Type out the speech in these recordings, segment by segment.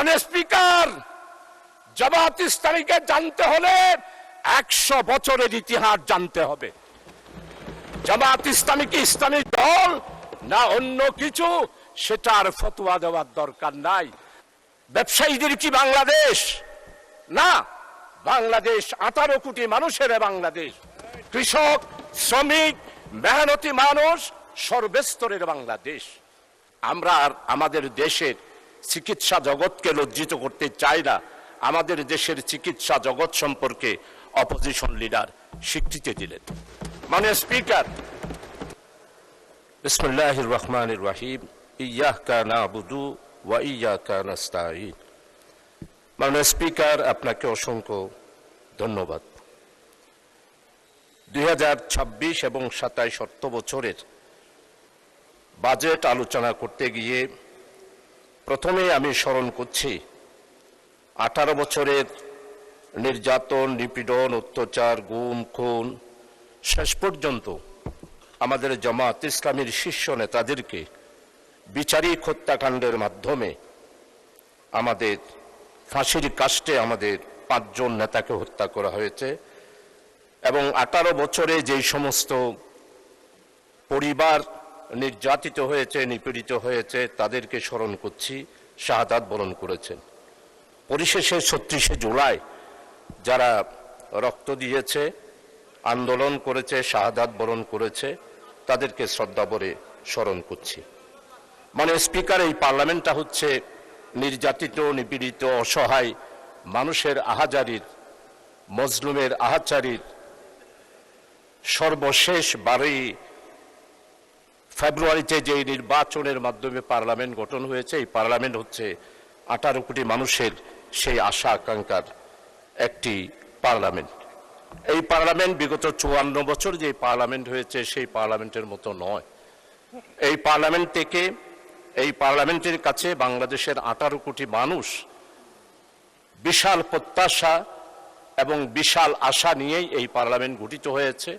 মানে স্পিকার, জামাত ইসলামীকে জানতে হলে 100 বছরের ইতিহাস জানতে হবে। জামাত ইসলামী কি ইসলামী দল না অন্য কিছু, সেটার ফতোয়া দেওয়ার দরকার নাই। ব্যবসায়ীদের কি বাংলাদেশ? না, বাংলাদেশ 18 কোটি মানুষের বাংলাদেশ। কৃষক, শ্রমিক, মেহনতি মানুষ, সর্বস্তরের বাংলাদেশ। আমরা আমাদের দেশের চিকিৎসা জগৎকে লজ্জিত করতে চাই না। আমাদের দেশের চিকিৎসা জগৎ সম্পর্কে অপোজিশন লিডার স্বীকৃতি দিলেন। মাননীয় স্পিকার, বিসমিল্লাহির রহমানির রহিম, ইয়্যাকা না'বুদু ওয়া ইয়্যাকা নাস্তাঈন। মাননীয় স্পিকার, আপনাকে অসংখ্য ধন্যবাদ। 2026 এবং 27 অর্থ বছরের বাজেট আলোচনা করতে গিয়ে প্রথমে আমি স্মরণ করছি 18 বছরের নির্যাতন, নিপীড়ন, অত্যাচার, গুম, খুন, শেষ পর্যন্ত আমাদের জামাত ইসলামীর শীর্ষ নেতাদেরকে বিচারিক হত্যাকাণ্ডের মাধ্যমে আমাদের ফাঁসির কাস্টে আমাদের 5 জন নেতাকে হত্যা করা হয়েছে। এবং 18 বছরে যেই সমস্ত পরিবার নির্যাতিত হয়েছে, নিপীড়িত হয়েছে, তাদেরকে স্মরণ করছি, শাহাদাত বরণ করেছেন। পরিশেষে 36শে জুলাই যারা রক্ত দিয়েছে, আন্দোলন করেছে, শাহাদাত বরণ করেছে, তাদেরকে শ্রদ্ধা ভরে স্মরণ করছি। মানে স্পিকার, এই পার্লামেন্টটা হচ্ছে নির্যাতিত, নিপীড়িত, অসহায় মানুষের আহাজারির, মজলুমের আহাচারির সর্বশেষ 12ই ফেব্রুয়ারিতে যে নির্বাচনের মাধ্যমে পার্লামেন্ট গঠন হয়েছে, এই পার্লামেন্ট হচ্ছে 18 কোটি মানুষের সেই আশা আকাঙ্ক্ষার একটি পার্লামেন্ট। এই পার্লামেন্ট বিগত 54 বছর যে পার্লামেন্ট হয়েছে সেই পার্লামেন্টের মতো নয়। এই পার্লামেন্ট থেকে, এই পার্লামেন্টের কাছে বাংলাদেশের 18 কোটি মানুষ বিশাল প্রত্যাশা এবং বিশাল আশা নিয়েই এই পার্লামেন্ট গঠিত হয়েছে।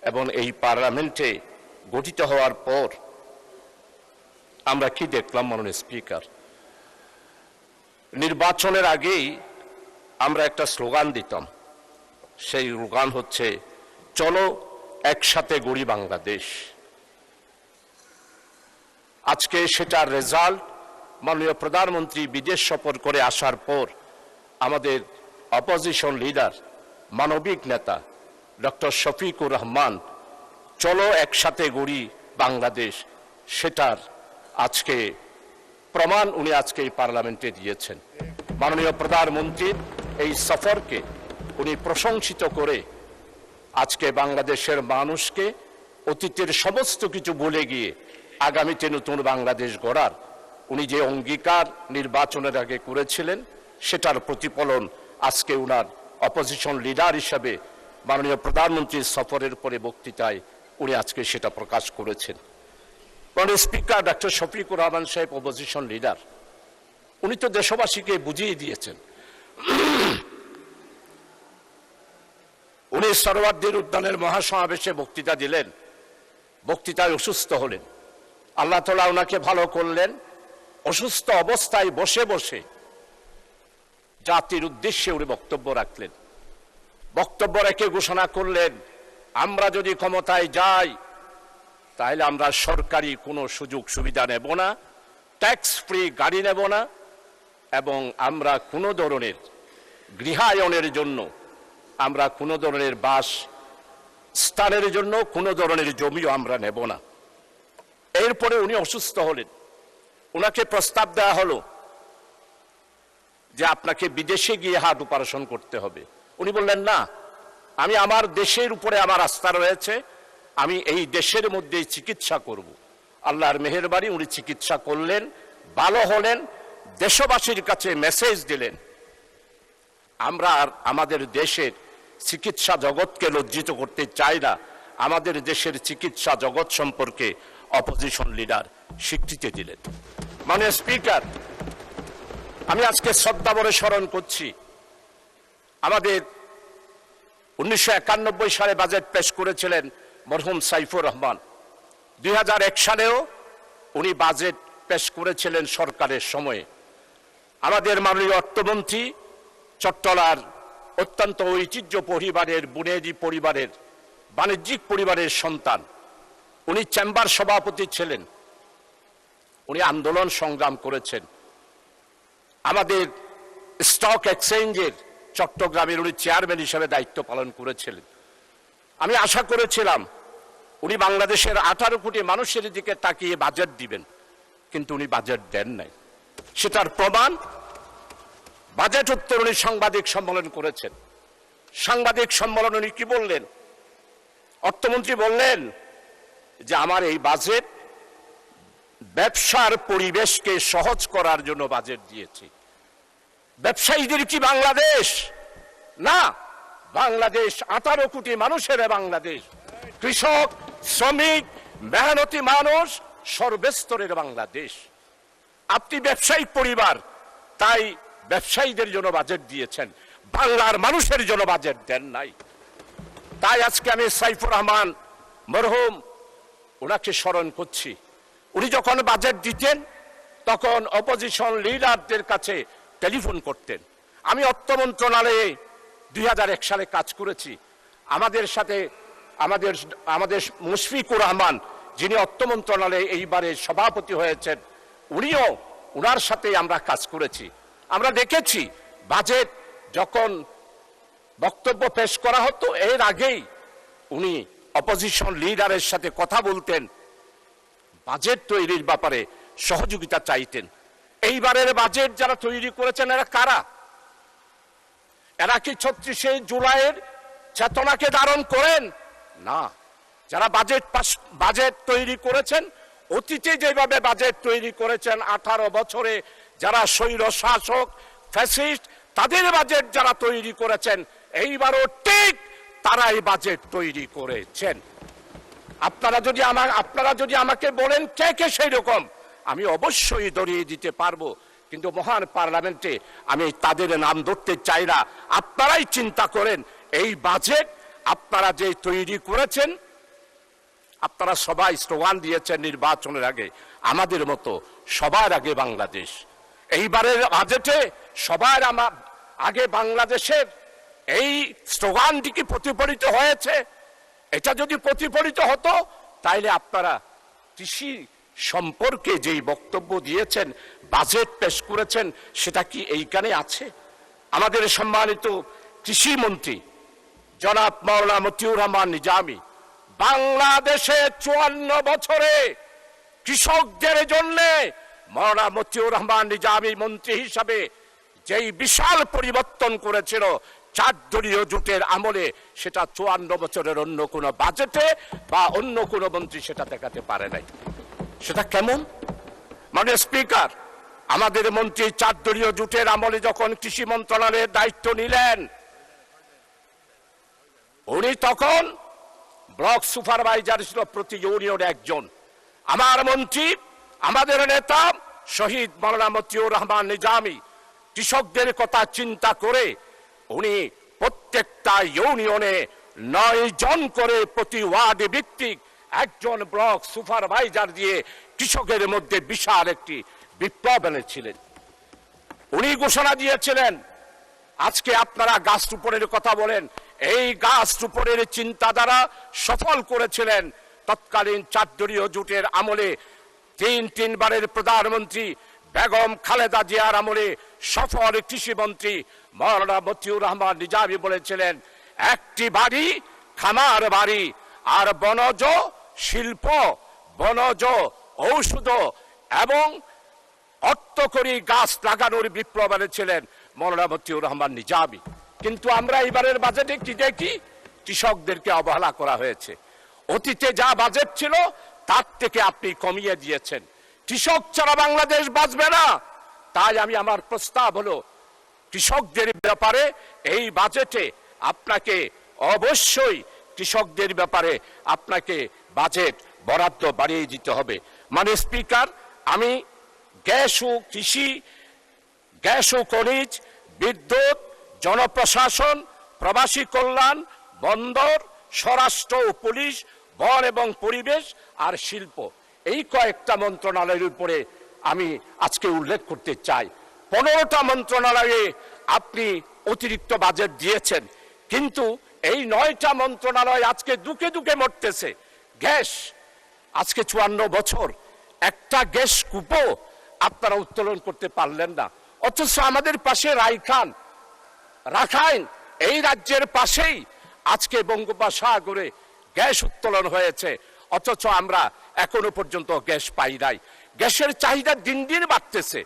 এবং এই পার্লামেন্টে গঠিত হওয়ার পর আমরা কি দেখলাম মাননীয় স্পিকার? নির্বাচনের আগেই আমরা একটা স্লোগান দিতাম, সেই স্লোগান হচ্ছে চলো একসাথে গড়ি বাংলাদেশ। আজকে সেটার রেজাল্ট, মাননীয় প্রধানমন্ত্রী বিদেশ সফর করে আসার পর আমাদের অপোজিশন লিডার, মানবিক নেতা ডক্টর শফিকুর রহমান চলো একসাথে গড়ি বাংলাদেশ, সেটার আজকে প্রমাণ উনি আজকে এই পার্লামেন্টে দিয়েছেন। মাননীয় প্রধানমন্ত্রীর এই সফরকে উনি প্রশংসিত করে আজকে বাংলাদেশের মানুষকে অতীতের সমস্ত কিছু ভুলে গিয়ে আগামীতে নতুন বাংলাদেশ গড়ার উনি যে অঙ্গীকার নির্বাচনের আগে করেছিলেন, সেটার প্রতিফলন আজকে উনার অপোজিশন লিডার হিসাবে মাননীয় প্রধানমন্ত্রীর সফরের পরে বক্তৃতায় উনি আজকে সেটা প্রকাশ করেছেন। মাননীয় স্পিকার, ডক্টর শফিকুর রহমান সাহেব অপোজিশন লিডার, উনি তো দেশবাসীকে বুঝিয়ে দিয়েছেন। উনি সরোয়ার্দীর উদ্যানের মহাসমাবেশে বক্তৃতা দিলেন, বক্তৃতায় অসুস্থ হলেন। আল্লাহ তাআলা ওনাকে ভালো করলেন। অসুস্থ অবস্থায় বসে বসে জাতির উদ্দেশ্যে উনি বক্তব্য রাখলেন। বক্তব্য রেখে ঘোষণা করলেন, আমরা যদি ক্ষমতায় যাই তাহলে আমরা সরকারি কোনো সুযোগ সুবিধা নেব না, ট্যাক্স ফ্রি গাড়ি নেব না, এবং আমরা কোনো ধরনের গৃহায়নের জন্য, আমরা কোনো ধরনের বাস স্থানের জন্য কোনো ধরনের জমিও আমরা নেব না। এরপরে উনি অসুস্থ হলেন। ওনাকে প্রস্তাব দেওয়া হলো যে আপনাকে বিদেশে গিয়ে হার্ট অপারেশন করতে হবে। উনি বললেন, না, আমি আমার দেশের উপরে আমার আস্থা রয়েছে, আমি এই দেশের মধ্যেই চিকিৎসা করব। আল্লাহর মেহেরবানি, উনি চিকিৎসা করলেন, ভালো হলেন, দেশবাসীর কাছে মেসেজ দিলেন, আমরা আর আমাদের দেশের চিকিৎসা জগৎকে লজ্জিত করতে চাই না। আমাদের দেশের চিকিৎসা জগৎ সম্পর্কে অপোজিশন লিডার স্বীকৃতি দিলেন। মাননীয় স্পিকার, আমি আজকে শ্রদ্ধা ভরে স্মরণ করছি আমাদের 1991 সালে বাজেট পেশ করেছিলেন মরহুম সাইফুর রহমান। 2001 সালেও উনি বাজেট পেশ করেছিলেন সরকারের সময়ে। আমাদের মাননীয় অর্থমন্ত্রী চট্টলার অত্যন্ত ঐতিহ্য পরিবারের, বুনেদি পরিবারের, বাণিজ্যিক পরিবারের সন্তান। উনি চেম্বার সভাপতি ছিলেন, উনি আন্দোলন সংগ্রাম করেছেন। আমাদের স্টক এক্সচেঞ্জের চট্টগ্রামের উনি চেয়ারম্যান হিসেবে দায়িত্ব পালন করেছিলেন। আমি আশা করেছিলাম উনি বাংলাদেশের 18 কোটি মানুষের দিকে তাকিয়ে বাজেট দিবেন, কিন্তু উনি বাজেট দেন নাই। সেটার প্রমাণ বাজেট উত্তর উনি সাংবাদিক সম্মেলন করেছেন। সাংবাদিক সম্মেলন উনি কি বললেন? অর্থমন্ত্রী বললেন যে আমার এই বাজেট ব্যবসার পরিবেশকে সহজ করার জন্য বাজেট দিয়েছি। ব্যবসায়ীদের কি বাংলাদেশ? না, বাংলাদেশ 18 কোটি মানুষের বাংলাদেশ। কৃষক, শ্রমিক, মেহনতি মানুষ, সর্বস্তরের বাংলাদেশ। আপনি ব্যবসায়িক পরিবার, তাই ব্যবসায়ীদের জন্য বাজেট দিয়েছেন, বাংলার মানুষের জন্য বাজেট দেন নাই। তাই আজকে আমি সাইফুর রহমান মরহুম ওনাকে স্মরণ করছি। উনি যখন বাজেট দিতেন তখন অপোজিশন লিডারদের কাছে টেলিফোন করতেন। আমি অর্থ মন্ত্রণালয়ে 2001 সালে কাজ করেছি। আমাদের সাথে আমাদের মুশফিকুর রহমান, যিনি অর্থ মন্ত্রণালয়ে এইবারে সভাপতি হয়েছেন, উনিও, উনার সাথে আমরা কাজ করেছি। আমরা দেখেছি বাজেট যখন বক্তব্য পেশ করা হতো এর আগেই উনি অপোজিশন লিডারের সাথে কথা বলতেন, বাজেট তৈরির ব্যাপারে সহযোগিতা চাইতেন। এইবারের বাজেট যারা তৈরি করেছেন এরা কারা? এরা কি 36শে জুলাইয়ের চেতনাকে ধারণ করেন? না। যারা বাজেট তৈরি করেছেন, অতীতে যেভাবে বাজেট তৈরি করেছেন 18 বছরে যারা স্বৈর শাসক ফ্যাসিস্ট, তাদের বাজেট যারা তৈরি করেছেন এইবারও ঠিক তারাই বাজেট তৈরি করেছেন। আপনারা যদি আমাকে বলেন কে কে সেই রকম, আমি অবশ্যই ধরিয়ে দিতে পারবো, কিন্তু মহান পার্লামেন্টে আমি তাদের নাম ধরতে চাই না। আপনারাই চিন্তা করেন, এই বাজেট আপনারা যে তৈরি করেছেন, আপনারা সবাই স্লোগান দিয়েছেন নির্বাচনের আগে, আমাদের মতো সবার আগে বাংলাদেশ। এইবারের বাজেটে সবার আগে বাংলাদেশের এই স্লোগানটি কি প্রতিফলিত হয়েছে? এটা যদি প্রতিফলিত হতো তাইলে আপনারা কৃষি সম্পর্কে যেই বক্তব্য দিয়েছেন, বাজেট পেশ করেছেন, সেটা কি এইখানে আছে? আমাদের সম্মানিত কৃষি মন্ত্রী জনাব মাওলানা মতিউর রহমান নিজামী বাংলাদেশে 54 বছরে কৃষকদের জন্য মাওলানা মতিউর রহমান নিজামী মন্ত্রী হিসাবে যেই বিশাল পরিবর্তন করেছিল 4 দলীয় জোটের আমলে, সেটা 54 বছরের অন্য কোনো বাজেটে বা অন্য কোনো মন্ত্রী সেটা দেখাতে পারে নাই। সেটা কেমন? মাননীয় স্পিকার, আমাদের মন্ত্রী 4 দলীয় জোটের আমলে যখন কৃষি মন্ত্রণালয়ের দায়িত্ব নিলেন, উনি তখন ব্লক সুপারভাইজার ছিল প্রতি ইউনিয়নে একজন। আমার মন্ত্রী, আমাদের নেতা শহীদ মাওলানা মতিউর রহমান নিজামী কৃষকদের কথা চিন্তা করে উনি প্রত্যেকটা ইউনিয়নে 9 জন করে প্রতি ওয়ার্ড ভিত্তিক একজন ব্লক সুপারভাইজার দিয়ে কৃষকের মধ্যে বিশাল একটি বিপ্লব এনেছিলেন। উনি ঘোষণা দিয়েছিলেন, আজকে আপনারা গাছ রোপণের কথা বলেন, এই গাছ রোপণের চিন্তাধারা সফল করেছিলেন তৎকালীন 4 দলীয় জোটের আমলে 3 বারের প্রধানমন্ত্রী বেগম খালেদা জিয়ার আমলে সফল কৃষিমন্ত্রী মাওলানা মতিউর রহমান নিজামী বলেছিলেন, একটি বাড়ি খামার বাড়ি আর বনজ শিল্প, বনজ ঔষধ এবং অর্থকরী গাছ লাগানোর বিপ্লব এনেছিলেন মাওলানা মতিউর রহমান নিজামী। কিন্তু আমরা এবারের বাজেটে কি দেখি? কৃষকদেরকে অবহেলা করা হয়েছে। অতীতে যা বাজেট ছিল তার থেকে আপনি কমিয়ে দিয়েছেন। কৃষক ছাড়া বাংলাদেশ বাঁচবে না। তাই আমার প্রস্তাব হলো, কৃষকদের ব্যাপারে এই বাজেটে আপনাকে অবশ্যই কৃষকদের ব্যাপারে আপনাকে বাজেট বরাদ্দ বাড়িয়ে দিতে হবে। মাননীয় স্পিকার, আমি গ্যাস ও কৃষি, গ্যাস ও খনিজ, বিদ্যুৎ, জনপ্রশাসন, প্রবাসী কল্যাণ, বন্দর, স্বরাষ্ট্র ও পুলিশ, বন এবং পরিবেশ আর শিল্প, এই কয়েকটা মন্ত্রণালয়ের উপরে আমি আজকে উল্লেখ করতে চাই। 15টা মন্ত্রণালয়ে আপনি অতিরিক্ত বাজেট দিয়েছেন, কিন্তু এই 9টা মন্ত্রণালয় আজকে দুকে দুকে মরতেছে। গ্যাস আজকে 54 বছর একটা গ্যাস কূপও আপনারা উত্তোলন করতে পারলেন না। অথচ আমাদের পাশে রাখাইন এই রাজ্যের পাশেই আজকে বঙ্গোপসাগরে গ্যাস উত্তোলন হয়েছে, অথচ আমরা এখনো পর্যন্ত গ্যাস পাই নাই। গ্যাসের চাহিদা দিন দিন বাড়তেছে,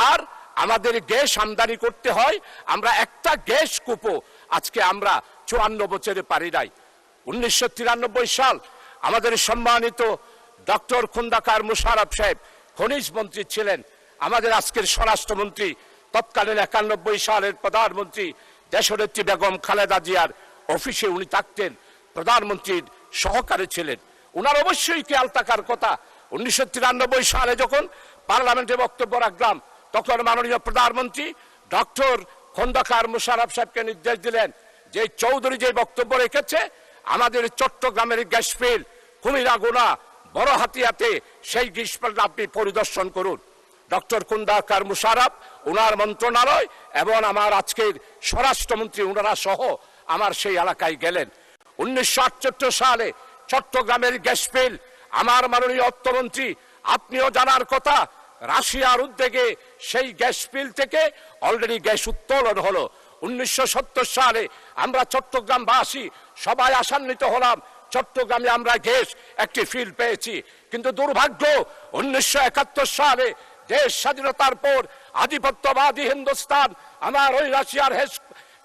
আর আমাদের গ্যাস আমদানি করতে হয়, আমরা একটা গ্যাস কূপও আজকে আমরা 54 বছরে পারি নাই। 1993 সাল আমাদের সম্মানিত ডক্টর খোন্দকার মোশাররফ সাহেব খনিজ মন্ত্রী ছিলেন, আমাদের আজকের স্বরাষ্ট্রমন্ত্রী তৎকালীন 91 সালের প্রধানমন্ত্রী দেশনেত্রী বেগম খালেদা জিয়ার অফিসে উনি থাকতেন, প্রধানমন্ত্রীর সহকারী ছিলেন। উনার অবশ্যই খেয়াল থাকার কথা। 1993 সালে যখন পার্লামেন্টে বক্তব্য রাখলাম, তখন মাননীয় প্রধানমন্ত্রী ডক্টর খোন্দকার মোশাররফ সাহেবকে নির্দেশ দিলেন যে চৌধুরী যে বক্তব্য রেখেছে, আমাদের চট্টগ্রামের গ্যাস ফিল্ড কুমিরাগুনা বড় হাতিয়াতে সেই গ্যাস ফিল্ড আপনি পরিদর্শন করুন। ডক্টর খোন্দকার মোশাররফ, ওনার মন্ত্রণালয় এবং আমার আজকের স্বরাষ্ট্রমন্ত্রী ওনারা সহ আমার সেই এলাকায় গেলেন। 1978 সালে চট্টগ্রামের গ্যাস ফিল্ড, আমার মাননীয় অর্থমন্ত্রী আপনিও জানার কথা, রাশিয়ার উদ্যোগে সেই গ্যাস ফিল্ড থেকে অলরেডি গ্যাস উত্তোলন হলো। 1970 সালে আমরা চট্টগ্রামবাসী সবাই আশান্বিত হলাম, চট্টগ্রামে আমরা গ্যাস একটি ফিল্ড পেয়েছি। কিন্তু দুর্ভাগ্য, 1971 সালে দেশ স্বাধীনতার পর আধিপত্যবাদী হিন্দুস্তান আমার ওই রাশিয়ার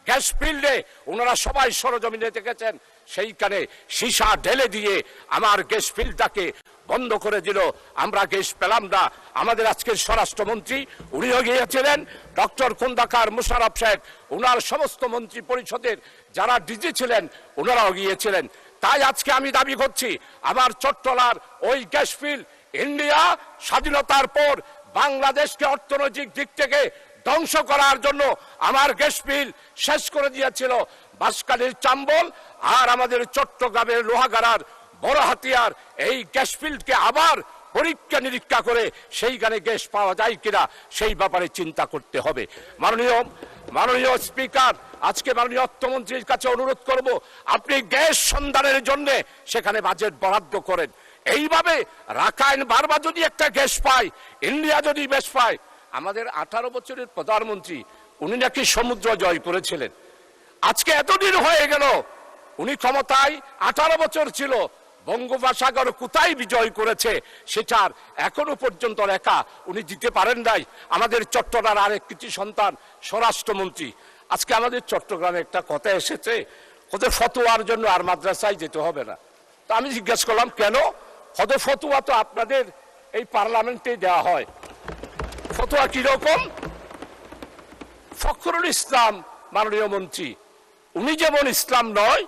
গ্যাস ফিল্ডে ওনারা সবাই সরজমিনে দেখেছেন, সেইখানে সীসা ঢেলে দিয়ে আমার গ্যাস ফিল্ডটাকে বন্ধ করে দিল, আমরা গ্যাস পেলাম না। আমাদের আজকের স্বরাষ্ট্রমন্ত্রী উনিও গিয়েছিলেন, ডক্টর খোন্দকার মোশাররফ সাহেব, ওনার সমস্ত মন্ত্রী পরিষদের যারা ডিজি ছিলেন ওনারাও গিয়েছিলেন। তাই আজকে আমি দাবি করছি, আমার চট্টলার ওই গ্যাস ফিল্ড ইন্ডিয়া স্বাধীনতার পর বাংলাদেশকে অর্থনৈতিক দিক থেকে ধ্বংস করার জন্য আমার গ্যাস ফিল্ড শেষ করে দিয়েছিল। বাঁশখালীর চাম্বল আর আমাদের চট্টগ্রামের লোহাগাড়ার বড় হাতিয়ার এই গ্যাস ফিল্ডকে আবার পরীক্ষা নিরীক্ষা করে সেইখানে গ্যাস পাওয়া যায় কিনা সেই ব্যাপারে চিন্তা করতে হবে। মাননীয় স্পিকার, আজকে মাননীয় অর্থমন্ত্রীর কাছে অনুরোধ করব, আপনি গ্যাস সন্ধানের জন্য সেখানে বাজেট বরাদ্দ করেন। এইভাবে রাখাইন বারবার যদি একটা গ্যাস পায়, ইন্ডিয়া যদি গ্যাস পায়, আমাদের 18 বছরের প্রধানমন্ত্রী উনি নাকি সমুদ্র জয় করেছিলেন। আজকে এতদিন হয়ে গেল, উনি ক্ষমতায় 18 বছর ছিল, বঙ্গোপসাগর কোথায় বিজয় করেছে সেটার এখনো পর্যন্ত লেখা উনি দিতে পারেন নাই। আমাদের চট্টগ্রামের আরেক কৃতি সন্তান স্বরাষ্ট্রমন্ত্রী, আজকে আমাদের চট্টগ্রামে একটা কথা এসেছে, ওদের ফতোয়ার জন্য আর মাদ্রাসায় যেতে হবে না। তো আমি জিজ্ঞেস করলাম কেন? ওদের ফতোয়া তো আপনাদের এই পার্লামেন্টে দেওয়া হয়। ফতোয়া কিরকম? ফখরুল ইসলাম মাননীয় মন্ত্রী, উনি যেমন ইসলাম নয়,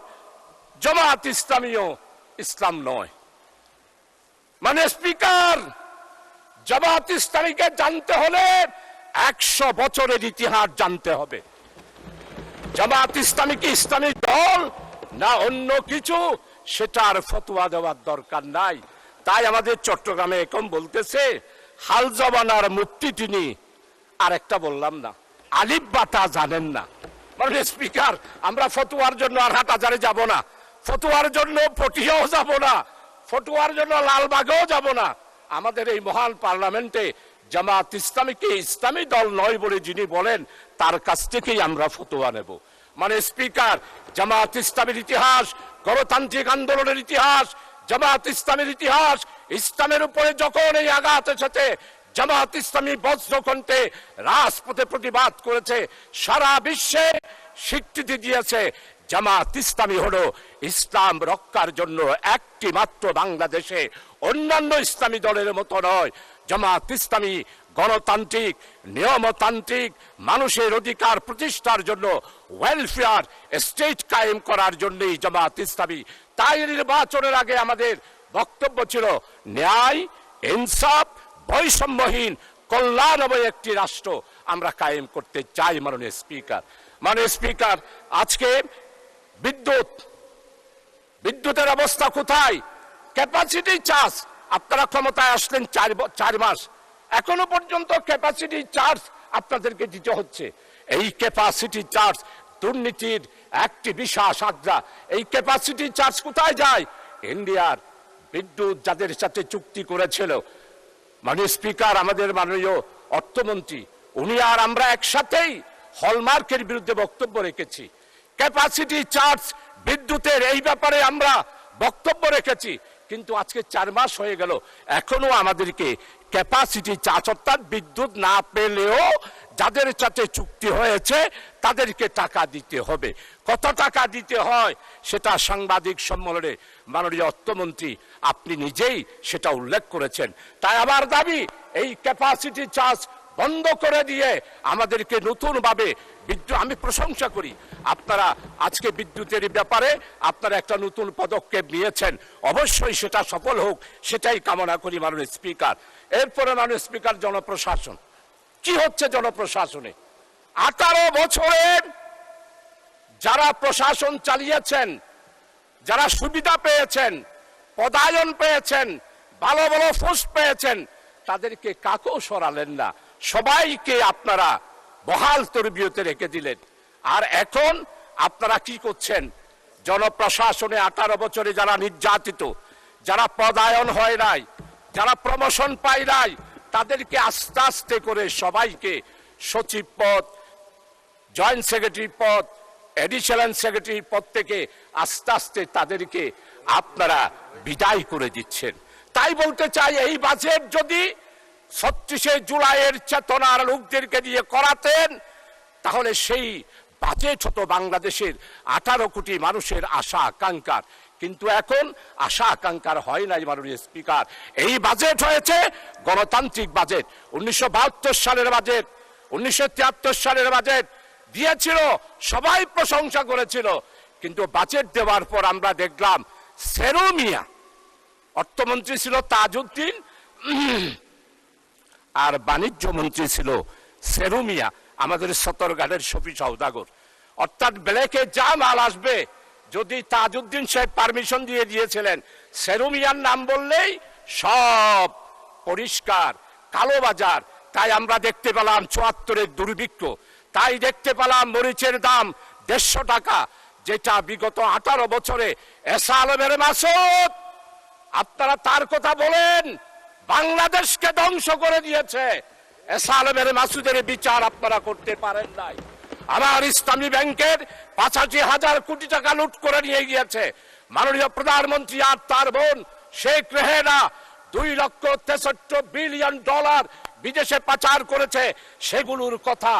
জামাত ইসলামীও ইসলাম নয়। মানে স্পিকার, জামাত ইসলামীকে জানতে হলে 100 বছরের ইতিহাস জানতে হবে। জামাত ইসলামী কি ইসলামী দল না অন্য কিছু, সেটার ফতোয়া দেওয়ার দরকার নাই। তাই আমাদের চট্টগ্রামে এখন বলতেছে হাল জবানার মুফতি তিনি, আর একটা বললাম না, আলিফ বাতা জানেন না। মানে স্পিকার, আমরা ফতোয়ার জন্য আর হাটহাজারে যাব না, ফতোয়ার জন্য পটিয়াও যাব না, ফতোয়ার জন্য লালবাগেও যাব না। আমাদের এই মহান পার্লামেন্টে জামাত ইসলামীকে ইসলামী দল নয় বলে যিনি বলেন, তার কাছ থেকেই আমরা ফতোয়া নেব। মানে স্পিকার, জামাত ইসলামের ইতিহাস, গণতান্ত্রিক আন্দোলনের ইতিহাস, জামাত ইসলামের ইতিহাস, ইসলামের উপরে যখন এই আঘাত এসেছে, জামাত ইসলামী বজ্রকণ্ঠে রাজপথে প্রতিবাদ করেছে, সারা বিশ্বে স্বীকৃতি দিয়েছে জামাত ইসলামী হলো ইসলাম রক্ষার জন্য একটি মাত্র বাংলাদেশে, অন্যান্য ইসলামী দলের মতো নয়। জামাত ইসলামী গণতান্ত্রিক, নিয়মতান্ত্রিক, মানুষের অধিকার প্রতিষ্ঠার জন্য, ওয়েলফেয়ার স্টেট কায়েম করার জন্যই জামাত ইসলামী। তাই নির্বাচনের আগে আমাদের বক্তব্য ছিল ন্যায়, ইনসাফ, বৈষম্যহীন, কল্যাণময় একটি রাষ্ট্র আমরা কায়েম করতে চাই। মাননীয় স্পিকার, আজকে বিদ্যুতের অবস্থা কোথায়? ক্যাপাসিটি চার্জ, আপনারা ক্ষমতায় আসলেন 4 মাস, এখনো পর্যন্ত ক্যাপাসিটি চার্জ আপনাদেরকে দিতে হচ্ছে। এই ক্যাপাসিটি চার্জ দুর্নীতির একটি বিশাল আগ্রা। এই ক্যাপাসিটি চার্জ কোথায় যায়? ইন্ডিয়ার বিদ্যুৎ যাদের সাথে চুক্তি করেছিল, মাননীয় স্পিকার, আমাদের মাননীয় অর্থমন্ত্রী, উনি আর আমরা একসাথেই হলমার্কের বিরুদ্ধে বক্তব্য রেখেছি। ক্যাপাসিটি চার্জ বিদ্যুতের এই ব্যাপারে আমরা বক্তব্য রেখেছি, কিন্তু আজকে 4 মাস হয়ে গেল, এখনো আমাদেরকে ক্যাপাসিটি চার্জ অর্থাৎ বিদ্যুৎ না পেলেও যাদের সাথে চুক্তি হয়েছে তাদেরকে টাকা দিতে হবে। কত টাকা দিতে হয় সেটা সাংবাদিক সম্মেলনে মাননীয় অর্থমন্ত্রী আপনি নিজেই সেটা উল্লেখ করেছেন। তাই আমার দাবি, এই ক্যাপাসিটি চার্জ বন্ধ করে দিয়ে আমাদেরকে নতুন ভাবে বিদ্যুৎ, আমি প্রশংসা করি আপনারা আজকে বিদ্যুতের ব্যাপারে আপনারা একটা নতুন পদক্ষেপ নিয়েছেন, অবশ্যই সেটা সফল হোক, সেটাই কামনা করি মাননীয় স্পিকার। এরপরে মাননীয় স্পিকার, জনপ্রশাসন কি হচ্ছে? জনপ্রশাসনে 18 বছরের যারা প্রশাসন চালিয়েছেন, যারা সুবিধা পেয়েছেন, পদায়ন পেয়েছেন, ভালো ভালো পোস্ট পেয়েছেন, তাদেরকে কাকেও সরালেন না, সবাইকে আপনারা বহাল তরবিয়তে রেখে দিলেন। আর এখন আপনারা কি করছেন? জনপ্রশাসনে 18 বছরে যারা নির্যাতিত, যারা পদায়ন হয় নাই, যারা প্রমোশন পায় নাই, তাদেরকে আস্তে আস্তে করে সবাইকে সচিব পদ, জয়েন্ট সেক্রেটারি পদ, এডিশনাল সেক্রেটারি পদ থেকে আস্তে আস্তে তাদেরকে আপনারা বিদায় করে দিচ্ছেন। তাই বলতে চাই, এই বাজেট যদি 36শে জুলাইয়ের চেতনার লোকদেরকে দিয়ে করাতেন, তাহলে সেই বাজেট হতো বাংলাদেশের 18 কোটি মানুষের আশা আকাঙ্ক্ষার। কিন্তু এখন আশা আকাঙ্ক্ষার হয় নাই মাননীয় স্পিকার। এই বাজেট হয়েছে গণতান্ত্রিক বাজেট। 1972 সালের বাজেট, 1973 সালের বাজেট দিয়েছিল, সবাই প্রশংসা করেছিল, কিন্তু বাজেট দেওয়ার পর আমরা দেখলাম সেরুমিয়া, অর্থমন্ত্রী ছিল তাজউদ্দিন আর বাণিজ্য মন্ত্রী ছিল সেরুমিয়া, আমাদের সতর্ঘাটের শফি সওদাগর। অর্থাৎ ব্ল্যাকে যা মাল আসবে, যদি তাজউদ্দিন সাহেব পারমিশন দিয়ে দিয়েছিলেন, সেরুমিয়ার নাম বললেই সব পরিষ্কার কালোবাজার। তাই আমরা দেখতে পেলাম 74-এর দুর্ভিক্ষ, তাই দেখতে পেলাম মরিচের দাম 150 টাকা, যেটা বিগত 18 বছরে এসা আলমের মাসুদ, আপনারা তার কথা বলেন, বাংলাদেশকে ধ্বংস করে দিয়েছে। এসা আলমের মাসুদের বিচার আপনারা করতে পারেন নাই। আমার ইসলামী ব্যাংকের 85,000 কোটি টাকা লুট করে নিয়ে গিয়েছে মাননীয় প্রধানমন্ত্রী আর তার বোন শেখ রেহেনা। 2,63 বিলিয়ন ডলার বিদেশে পাচার করেছে, সেগুলোর কথা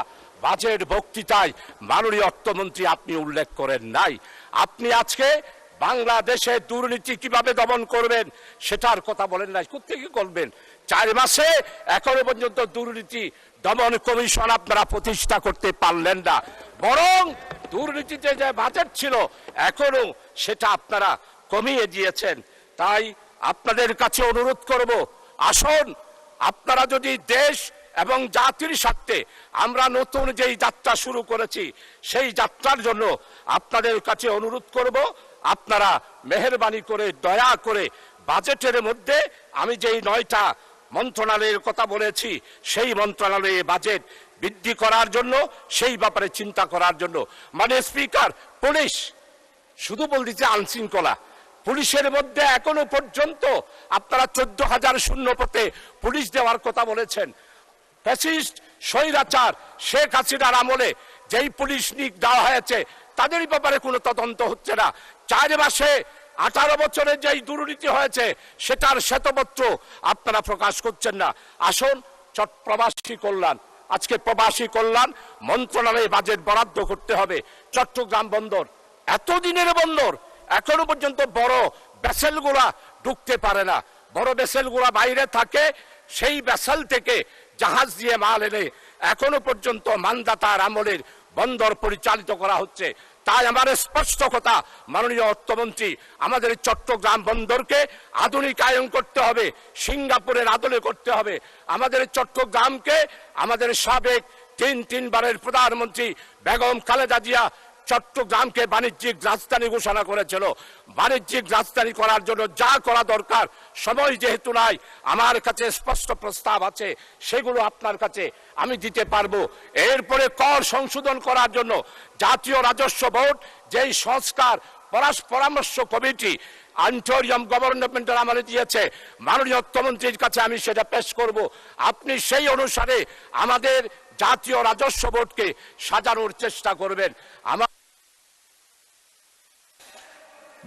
বাজেট বক্তৃতায় মাননীয় অর্থমন্ত্রী আপনি উল্লেখ করেন নাই। আপনি আজকে বাংলাদেশে দুর্নীতি কিভাবে দমন করবেন সেটার কথা বলেন নাই। কোথেকে করবেন? 4 মাসে এখনো পর্যন্ত দুর্নীতি দমন কমিশন আপনারা প্রতিষ্ঠা করতে পারলেন না, বরং দুর্নীতিতে যে বাজেট ছিল এখনো সেটা আপনারা কমিয়ে দিয়েছেন। তাই আপনাদের কাছে অনুরোধ করব, আসুন আপনারা যদি দেশ এবং জাতির স্বার্থে আমরা নতুন যেই যাত্রা শুরু করেছি, সেই যাত্রার জন্য আপনাদের কাছে অনুরোধ করব, আপনারা মেহেরবানি করে দয়া করে বাজেটের মধ্যে আমি যেই 9টা মন্ত্রণালয়ের কথা বলেছি, সেই মন্ত্রণালয়ে বাজেট বৃদ্ধি করার জন্য, সেই ব্যাপারে চিন্তা করার জন্য। মানে স্পিকার, পুলিশ শুধু বলতেছে আইনশৃঙ্খলা, পুলিশের মধ্যে এখনো পর্যন্ত আপনারা 14,000 শূন্যপদে পুলিশ দেওয়ার কথা বলেছেন। ফ্যাসিস্ট স্বৈরাচার শেখ হাসিনার আমলে যেই পুলিশ নিয়োগ দেওয়া হয়েছে, তাদের ব্যাপারে কোনো তদন্ত হচ্ছে না। 4 মাসে 18 বছরে যেই দুর্নীতি হয়েছে সেটার শ্বেতপত্র আপনারা প্রকাশ করছেন না। আসুন প্রবাসী কল্যাণ, আজকে প্রবাসী কল্যাণ মন্ত্রণালয়ে বাজেট বরাদ্দ করতে হবে। চট্টগ্রাম বন্দর এতদিনের বন্দর, এখনো পর্যন্ত বড় ভেসেলগুলা ঢুকতে পারে না, বড় ভেসেলগুলা বাইরে থাকে, সেই ভেসেল থেকে জাহাজ দিয়ে মাল এনে এখনো পর্যন্ত মানদাতার আমলের বন্দর পরিচালিত করা হচ্ছে। তাই আমার স্পষ্ট কথা মাননীয় অর্থমন্ত্রী, আমাদের চট্টগ্রাম বন্দরকে আধুনিকায়ন করতে হবে, সিঙ্গাপুরের আদলে করতে হবে। আমাদের চট্টগ্রামকে আমাদের সাবেক 3 বারের প্রধানমন্ত্রী বেগম খালেদা জিয়া চট্টগ্রামকে বাণিজ্যিক রাজধানী ঘোষণা করেছিল। বাণিজ্যিক রাজধানী করার জন্য যা করা দরকার, সময় যেহেতু নাই, আমার কাছে স্পষ্ট প্রস্তাব আছে, সেগুলো আপনার কাছে আমি দিতে পারবো। এরপরে কর সংশোধন করার জন্য জাতীয় রাজস্ব বোর্ড যেই সংস্কার পরামর্শ কমিটি আন্টোরিয়াম গভর্নমেন্টের আমলে দিয়েছে, মাননীয় অর্থমন্ত্রীর কাছে আমি সেটা পেশ করব। আপনি সেই অনুসারে আমাদের জাতীয় রাজস্ব বোর্ডকে সাজানোর চেষ্টা করবেন। আমার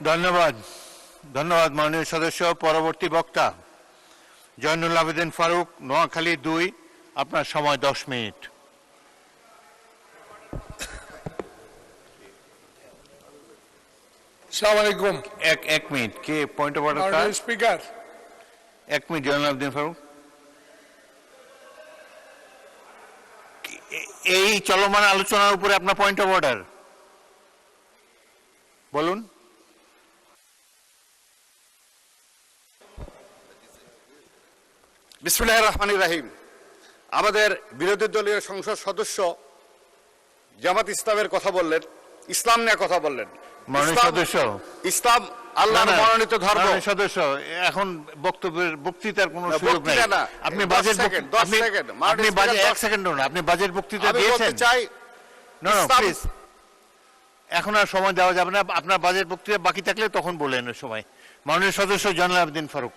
ধন্যবাদ। ধন্যবাদ মাননীয় সদস্য। পরবর্তী বক্তা জয়নুল আবেদিন ফারুক, নোয়াখালী 2। আপনার সময় 10 মিনিট। আসসালামু আলাইকুম। এক মিনিট। কে point of order? Speaker, 1 minute Joynul Abedin Faruk. এই চলমান আলোচনার উপরে আপনার পয়েন্ট অফ অর্ডার বলুন। বিসমিল্লাহির রহমানির রহিম। আমাদের বিরোধী দলীয় সংসদ সদস্য জামাত ইসলামের কথা বললেন, ইসলাম নিয়ে কথা বললেন। মাননীয় সদস্য, ইসলাম আল্লাহর মনোনীত ধর্ম। মাননীয় সদস্য, এখন বক্তৃতার কোনো সুযোগ নেই। বক্তৃতা না, আপনি 10 বাজেট সেকেন্ড, 10 সেকেন্ড। আপনি বাজেট 1 সেকেন্ড না, আপনি বাজেট বক্তৃতা আমি দিয়েছেন। বলতে চাই, না ইসলাম- প্লিজ, এখন আর সময় দেওয়া যাবে না। আপনার বাজেট বক্তৃতা বাকি থাকলে তখন বলেন সময়। মাননীয় সদস্য জয়নুল আবেদিন ফারুক।